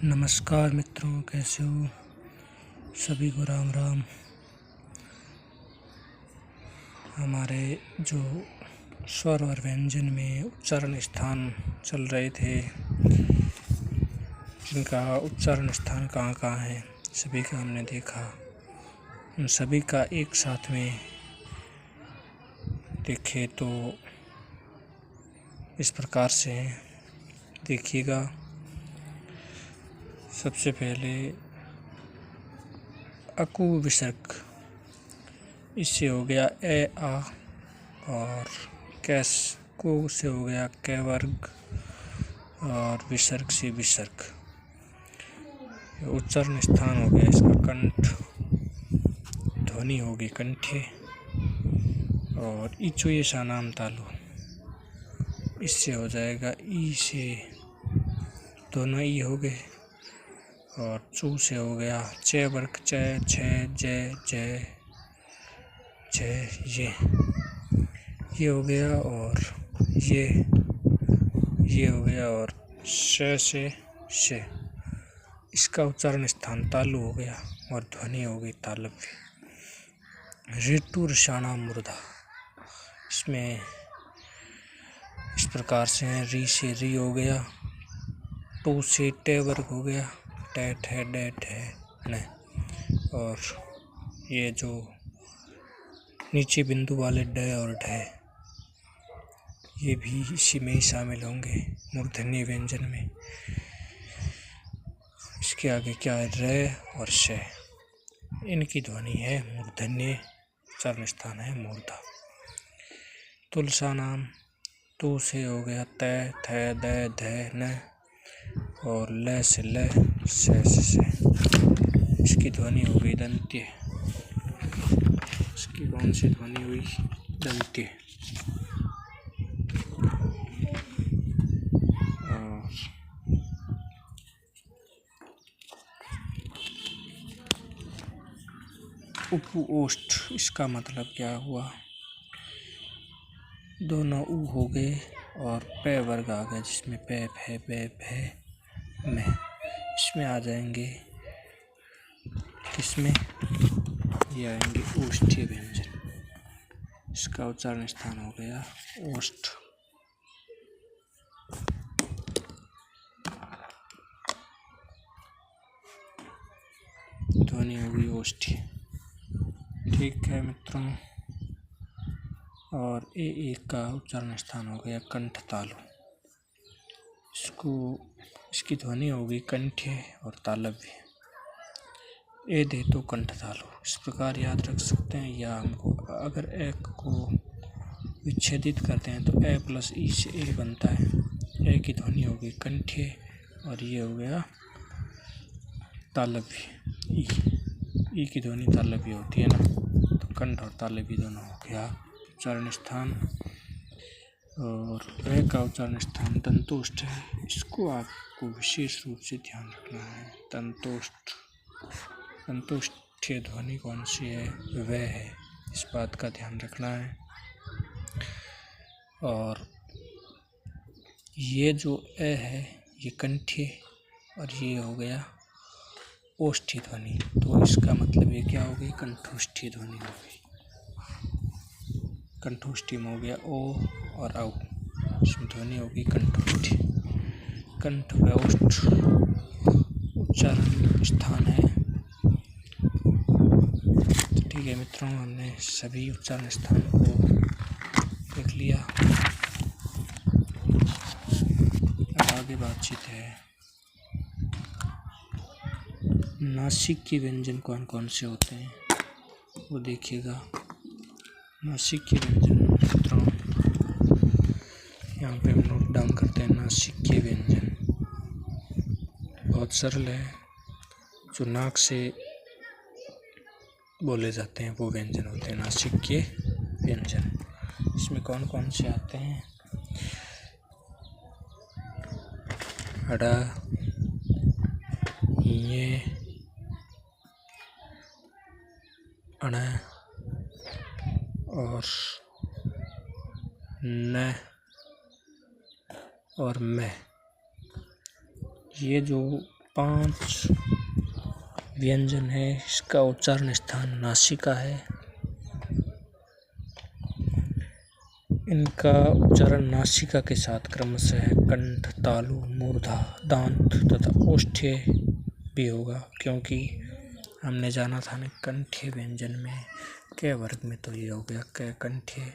नमस्कार मित्रों, कैसे हो? सभी को राम राम। हमारे जो स्वर और व्यंजन में उच्चारण स्थान चल रहे थे, जिनका उच्चारण स्थान कहाँ कहाँ है, सभी का हमने देखा। उन सभी का एक साथ में देखे तो इस प्रकार से देखिएगा। सबसे पहले अकु विसर्ग, इससे हो गया ए आ, और कैस को से हो गया कै वर्ग, और विसर्ग से विसर्ग। उच्चारण स्थान हो गया इसका कंठ, ध्वनि होगी कंठे। और इचो ये सा नाम तालु, इससे हो जाएगा ई से, दोनों ई हो गए। और चू से हो गया चे वर्ग, चे छे जय जय जय, ये हो गया। और ये हो गया। और श से शे, इसका उच्चारण स्थान तालु हो गया और ध्वनि हो गई तालव्य। ऋतु ऋषाणाम मूर्धा, इसमें इस प्रकार से है। री से री हो गया, टू से टे वर्ग हो गया, टैट है डैट है न। और ये जो नीचे बिंदु वाले ड और ढ, ये भी इसी में ही शामिल होंगे मूर्धन्य व्यंजन में। इसके आगे क्या है? र और श, इनकी ध्वनि है मूर्धन्य, उच्चारण स्थान है मूर्धा। तुलसा नाम, तू से हो गया तै थ द ध न, और ल से ल, से से, इसकी ध्वनि हो गई दंत्य। इसकी कौन सी ध्वनि हुई? दंत्य। और उपु ओष्ठ, इसका मतलब क्या हुआ? दोनों ऊ हो गए और पै वर्ग आ गया, जिसमें पै फै पै फै में, इसमें आ जाएंगे। इसमें ये आएंगे ओष्ठीय व्यंजन, इसका उच्चारण स्थान हो गया ओष्ठ। ध्वनि होगी ओष्ठी। ठीक है मित्रों। और ए एक का उच्चारण स्थान हो गया कंठ तालु, इसकी ध्वनि होगी कंठे और तालव्य। ए दे तो कंठ तालु, इस प्रकार याद रख सकते हैं। या हमको अगर एक को विच्छेदित करते हैं तो ए प्लस ई से ए बनता है। ए की ध्वनि होगी कंठे और ये हो गया तालव्य। ई की ध्वनि तालव्य होती है ना, तो कंठ और तालव्य दोनों हो गया उच्चारण स्थान। और वे का उच्चारण स्थान दंतोष्ठ है, इसको आपको विशेष रूप से ध्यान रखना है। दंतोष्ठ, दंतोष्ठीय ध्वनि कौन सी है? वह है, इस बात का ध्यान रखना है। और ये जो ए है ये कंठी और ये हो गया ओष्ठी ध्वनि, तो इसका मतलब ये क्या हो गई? कंठोष्ठी ध्वनि हो गई। कंठोष्ठी में हो गया ओ और औ, इसमें ध्वनि होगी कंठोष्ठी। कंठ व ओष्ठ उच्चारण स्थान है। तो ठीक है मित्रों, हमने सभी उच्चारण स्थान को देख लिया। अब आगे बातचीत है नासिक के व्यंजन कौन कौन से होते हैं, वो देखिएगा। नासिक के व्यंजन मित्रों, यहाँ पे हम नोट डाउन करते हैं। नासिक के व्यंजन बहुत सरल है, जो नाक से बोले जाते हैं वो व्यंजन होते हैं नासिक के व्यंजन। इसमें कौन कौन से आते हैं? अड़ा, ये, अण और न और मैं। ये जो 5 व्यंजन है। इसका उच्चारण स्थान नासिका है। इनका उच्चारण नासिका के साथ क्रमशः कंठ, तालु, मूर्धा, दांत तथा ओष्ठ्य भी होगा, क्योंकि हमने जाना था ना कंठ्य व्यंजन में क वर्ग में, तो ये हो गया क कंठ्य।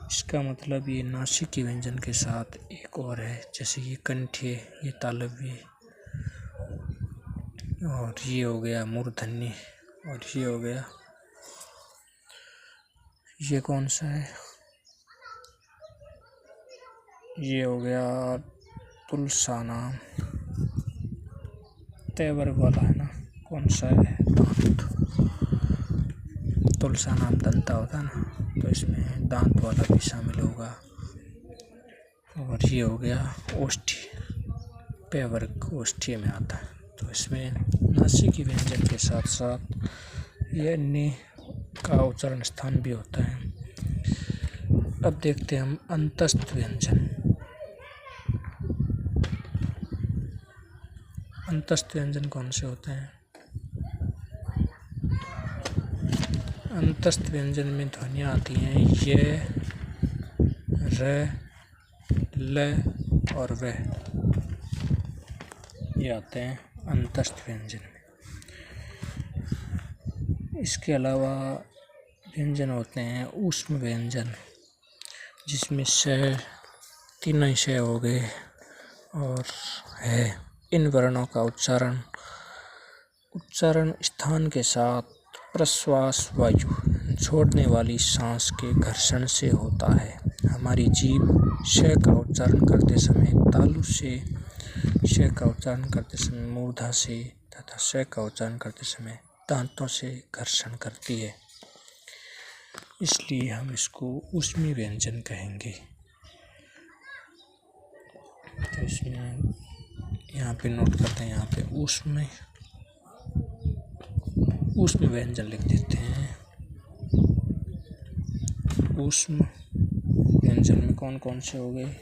इसका मतलब ये नासिकी व्यंजन के साथ एक और है, जैसे ये कंठ्य, ये तालव्य, और ये हो गया मूर्धन्य, और ये हो गया, ये कौन सा है, ये हो गया तुलसाना, तय वर्ग वाला है ना, कौन सा है, दांत। तुलसानाम दंता होता है ना, तो इसमें दांत वाला भी शामिल होगा। और ये हो गया ओष्ठ्य, पे वर्ग ओष्ठ्य में आता है, तो इसमें नासिकी व्यंजन के साथ साथ ये अन्य का उच्चारण स्थान भी होता है। अब देखते हैं हम अंतस्थ व्यंजन। अंतस्थ व्यंजन कौन से होते हैं? अंतस्थ व्यंजन में ध्वनियाँ आती हैं ये, र, ल और व, ये आते हैं अंतस्थ व्यंजन में। इसके अलावा व्यंजन होते हैं ऊष्म व्यंजन, जिसमें श, तीनों श हो गए और है। इन वर्णों का उच्चारण स्थान के साथ प्रश्वास वायु छोड़ने वाली सांस के घर्षण से होता है। हमारी जीभ श का उच्चारण करते समय तालु से, श का उच्चारण करते समय मूर्धा से तथा श का उच्चारण करते समय दांतों से घर्षण करती है, इसलिए हम इसको ऊष्मी व्यंजन कहेंगे। तो इसमें यहाँ पे नोट करते हैं, यहाँ पे ऊष्म व्यंजन लिख देते हैं। ऊष्म व्यंजन में कौन कौन से हो गए?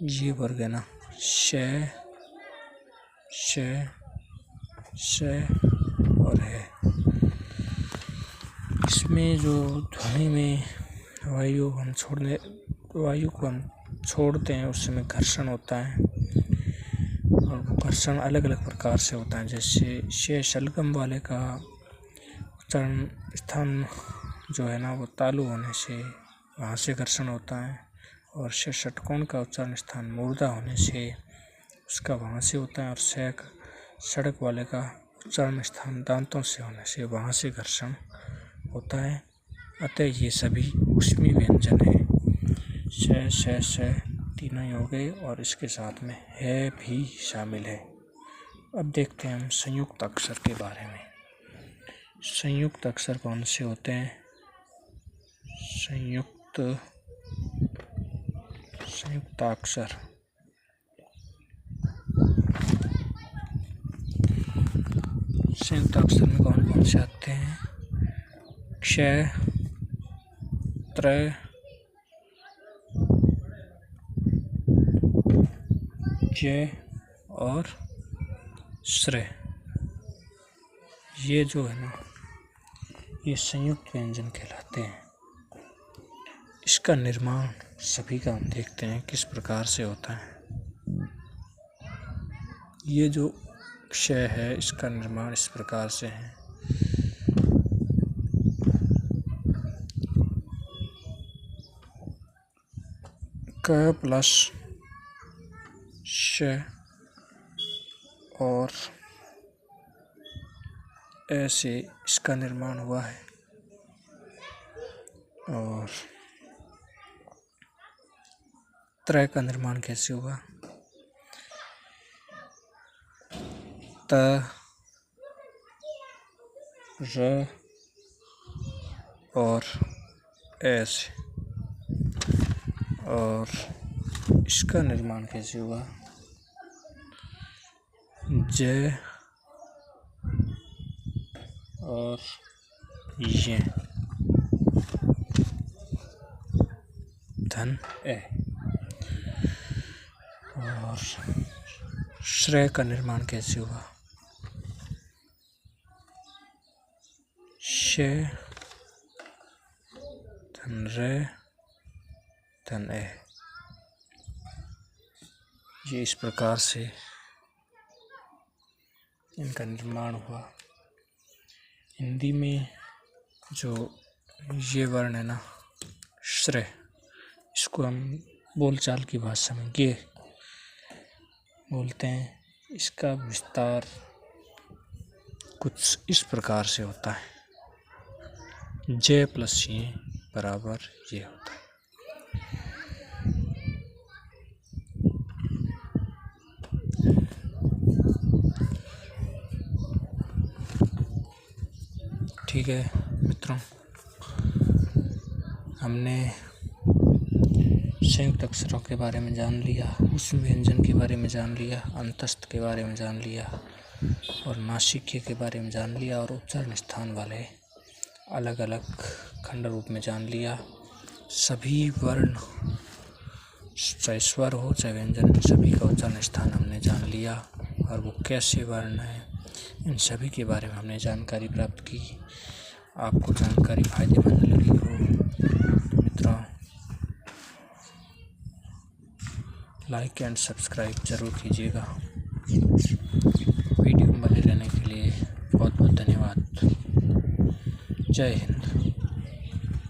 ये वर्ग है ना, श, और है। इसमें जो ध्वनि में वायु को हम छोड़ते हैं, उस समय घर्षण होता है, और वो घर्षण अलग अलग प्रकार से होता है। जैसे श शलगम वाले का उच्चारण स्थान जो है ना, वो तालु होने से वहाँ से घर्षण होता है, और श षटकोण का उच्चारण स्थान मूर्धा होने से उसका वहाँ से होता है, और श सड़क वाले का उच्चारण स्थान दांतों से होने से वहाँ से घर्षण होता है। अतः ये सभी ऊष्मी व्यंजन है। श तीनों ही हो गए, और इसके साथ में है भी शामिल है। अब देखते हैं हम संयुक्त अक्षर के बारे में। संयुक्त अक्षर कौन से होते हैं? संयुक्ताक्षर में कौन कौन से आते हैं? क्ष, त्र, ज और श्र। ये जो है ना, ये संयुक्त व्यंजन कहलाते हैं। इसका निर्माण सभी का हम देखते हैं किस प्रकार से होता है। ये जो क्ष है, इसका निर्माण इस प्रकार से है। क प्लस श और ऐसे इसका निर्माण हुआ है। और त्र का निर्माण कैसे हुआ? त, र और ऐसे। और इसका निर्माण कैसे हुआ? ज और ये धन ए। और श्रेय का निर्माण कैसे हुआ? श धन रे धन ए, ये इस प्रकार से इनका निर्माण हुआ। हिंदी में जो ये वर्ण है ना, श्रेय, इसको हम बोलचाल की भाषा में गे बोलते हैं। इसका विस्तार कुछ इस प्रकार से होता है, जे प्लस ये बराबर ये होता है। ठीक है मित्रों, हमने संयुक्त अक्षरों के बारे में जान लिया, उस व्यंजन के बारे में जान लिया, अंतस्थ के बारे में जान लिया और नासिक्य के बारे में जान लिया और उच्चारण स्थान वाले अलग अलग खंड रूप में जान लिया। सभी वर्ण, चाहे स्वर हो चाहे व्यंजन, इन सभी का उच्चारण स्थान हमने जान लिया और वो कैसे वर्ण है, इन सभी के बारे में हमने जानकारी प्राप्त की। आपको जानकारी फायदेमंद लगी हो तो मित्रों लाइक एंड सब्सक्राइब जरूर कीजिएगा। वीडियो में बने रहने के लिए बहुत बहुत धन्यवाद। जय हिंद।